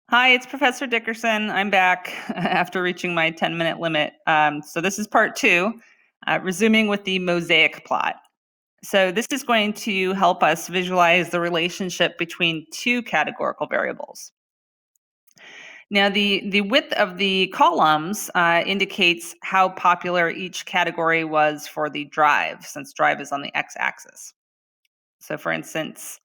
Hi, it's Professor Dickerson. I'm back after reaching my 10-minute limit. So this is part two, resuming with the Mosaic plot. So this is going to help us visualize the relationship between two categorical variables. Now, the width of the columns indicates how popular each category was for the drive, since drive is on the x-axis. So for instance,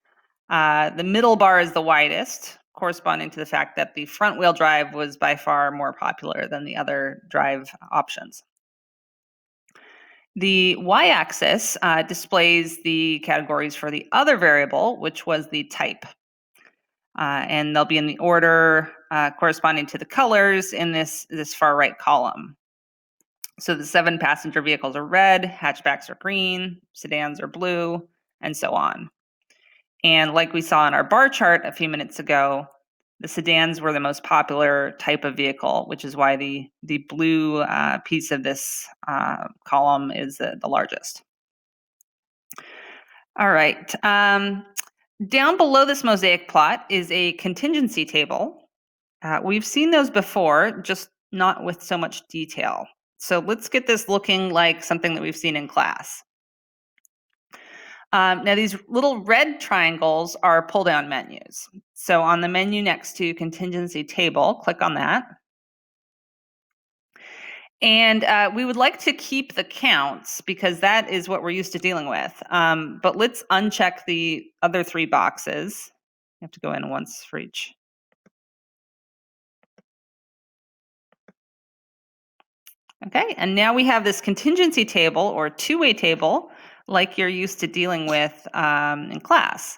the middle bar is the widest, corresponding to the fact that the front wheel drive was by far more popular than the other drive options. The y-axis displays the categories for the other variable, which was the type. And they'll be in the order corresponding to the colors in this far right column. So the 7-passenger vehicles are red, hatchbacks are green, sedans are blue, and so on. And like we saw in our bar chart a few minutes ago, the sedans were the most popular type of vehicle, which is why the blue piece of this column is the largest. All right. Down below this Mosaic plot is a contingency table. We've seen those before, just not with so much detail. So let's get this looking like something that we've seen in class. Now, these little red triangles are pull-down menus. So on the menu next to contingency table, click on that. And we would like to keep the counts because that is what we're used to dealing with. But let's uncheck the other 3 boxes. You have to go in once for each. Okay, and now we have this contingency table or two-way table like you're used to dealing with in class.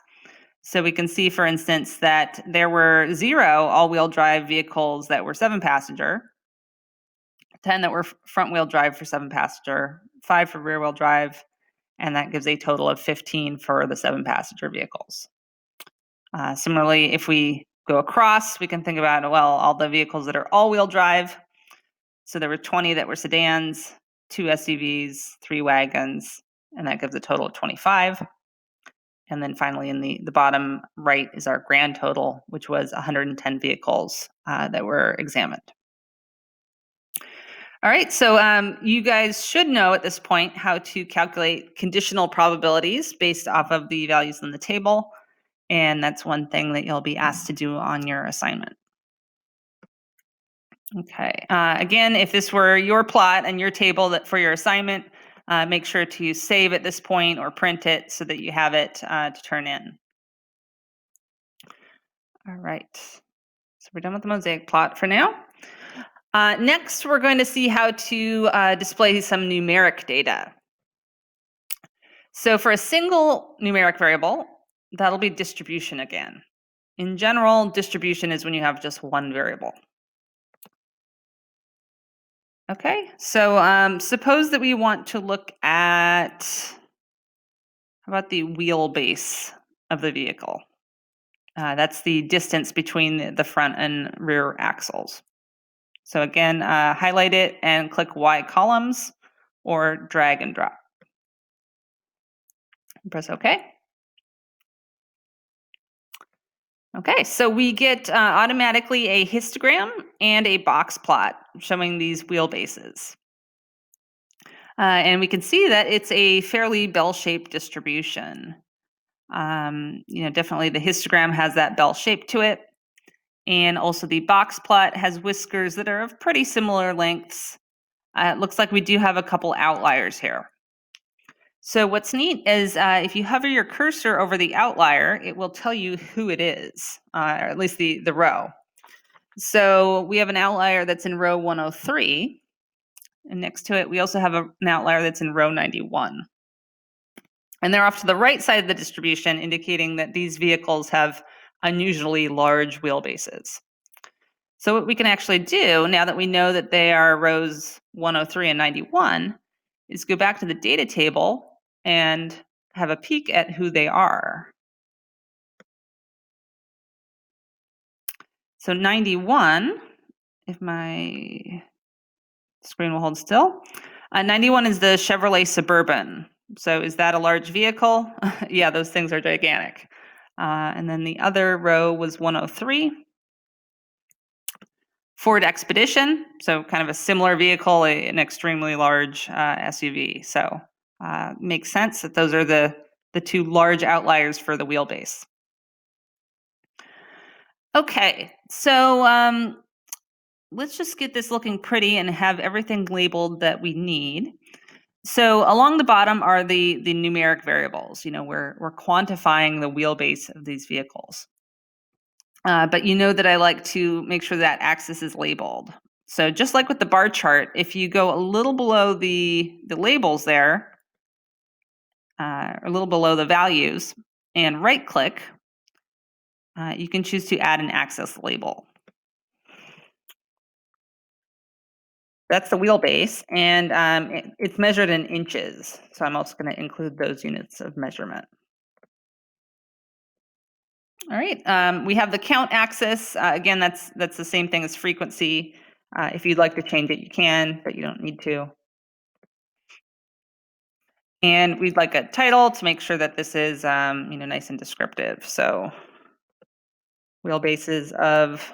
So we can see, for instance, that there were 0 all-wheel drive vehicles that were 7-passenger, 10 that were front-wheel drive for 7-passenger, 5 for rear-wheel drive, and that gives a total of 15 for the 7-passenger vehicles. Similarly, if we go across, we can think about, well, all the vehicles that are all-wheel drive. So there were 20 that were sedans, 2 SUVs, 3 wagons, and that gives a total of 25. And then finally in the bottom right is our grand total, which was 110 vehicles that were examined. All right, so you guys should know at this point how to calculate conditional probabilities based off of the values in the table. And that's one thing that you'll be asked to do on your assignment. Okay, again, if this were your plot and your table for your assignment, make sure to save at this point or print it so that you have it to turn in. All right, so we're done with the Mosaic plot for now. Next, we're going to see how to display some numeric data. So for a single numeric variable, that'll be distribution again. In general, distribution is when you have just one variable. Okay, so suppose that we want to look at, how about the wheelbase of the vehicle? That's the distance between the front and rear axles. So again, highlight it and click Y columns or drag and drop. Press OK. Okay, so we get automatically a histogram and a box plot showing these wheelbases. And we can see that it's a fairly bell-shaped distribution. Definitely the histogram has that bell shape to it. And also the box plot has whiskers that are of pretty similar lengths. It looks like we do have a couple outliers here. So what's neat is if you hover your cursor over the outlier, it will tell you who it is, or at least the row. So we have an outlier that's in row 103. And next to it, we also have an outlier that's in row 91. And they're off to the right side of the distribution, indicating that these vehicles have unusually large wheelbases. So what we can actually do, now that we know that they are rows 103 and 91, is go back to the data table and have a peek at who they are. So 91, if my screen will hold still, 91 is the Chevrolet Suburban. So is that a large vehicle? Yeah, those things are gigantic. And then the other row was 103. Ford Expedition, so kind of a similar vehicle, an extremely large SUV. So makes sense that those are the two large outliers for the wheelbase. Okay, so let's just get this looking pretty and have everything labeled that we need. So along the bottom are the numeric variables. You know, we're quantifying the wheelbase of these vehicles. But you know that I like to make sure that axis is labeled. So just like with the bar chart, if you go a little below the labels there, a little below the values, and right-click, you can choose to add an axis label. That's the wheelbase, and it's measured in inches. So I'm also going to include those units of measurement. All right, we have the count axis. Again, that's the same thing as frequency. If you'd like to change it, you can, but you don't need to. And we'd like a title to make sure that this is nice and descriptive. So wheelbases of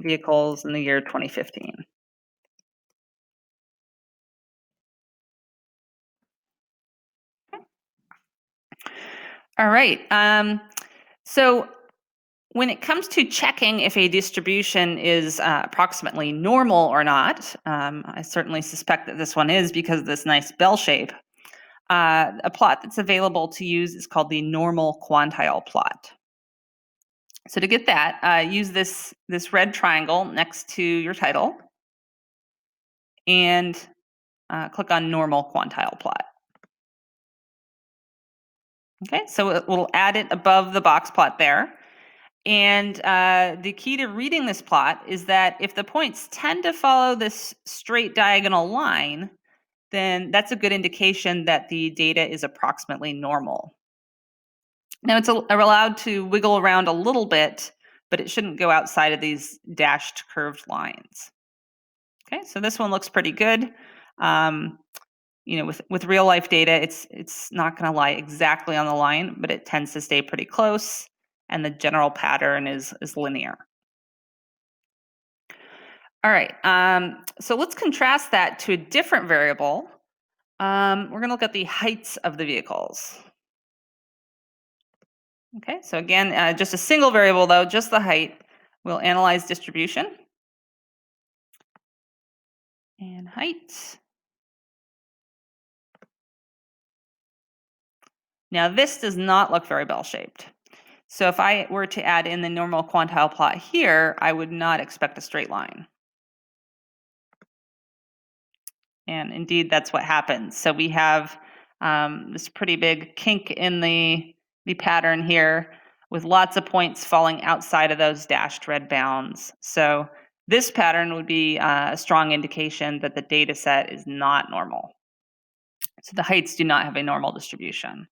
vehicles in the year 2015. All right. So when it comes to checking if a distribution is approximately normal or not, I certainly suspect that this one is because of this nice bell shape. A plot that's available to use is called the normal quantile plot. So to get that, use this red triangle next to your title and click on normal quantile plot. Okay, so we'll add it above the box plot there. And the key to reading this plot is that if the points tend to follow this straight diagonal line, then that's a good indication that the data is approximately normal. Now it's allowed to wiggle around a little bit, but it shouldn't go outside of these dashed curved lines. Okay, so this one looks pretty good. With real life data, it's not going to lie exactly on the line, but it tends to stay pretty close, and the general pattern is linear. All right, so let's contrast that to a different variable. We're going to look at the heights of the vehicles. Okay, so again, just a single variable though, just the height. We'll analyze distribution and height. Now this does not look very bell-shaped. So if I were to add in the normal quantile plot here, I would not expect a straight line. And indeed, that's what happens. So we have this pretty big kink in the pattern here with lots of points falling outside of those dashed red bounds. So this pattern would be a strong indication that the data set is not normal. So the heights do not have a normal distribution.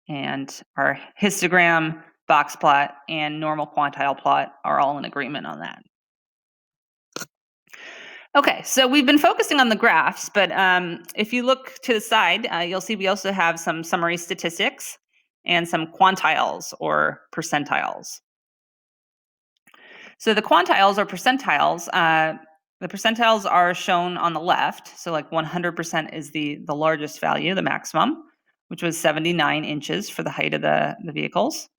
And our histogram, box plot, and normal quantile plot are all in agreement on that. Okay, so we've been focusing on the graphs, but if you look to the side, you'll see we also have some summary statistics and some quantiles or percentiles. So the quantiles or percentiles, the percentiles are shown on the left. So like 100% is the largest value, the maximum, which was 79 inches for the height of the vehicles.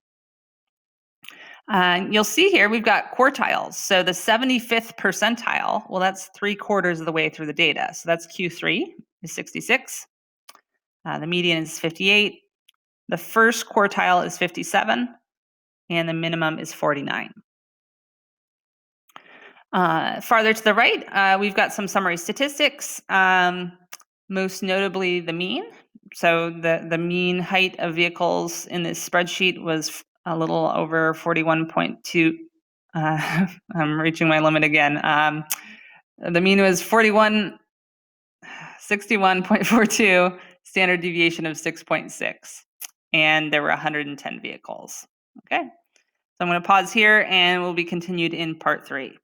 You'll see here we've got quartiles. So the 75th percentile, well, that's 3/4 of the way through the data. So that's Q3 is 66. The median is 58. The first quartile is 57. And the minimum is 49. Farther to the right, we've got some summary statistics, most notably the mean. So the mean height of vehicles in this spreadsheet was a little over 41.2. I'm reaching my limit again. The mean was 61.42, standard deviation of 6.6, and there were 110 vehicles. Okay, so I'm going to pause here and we'll be continued in part 3.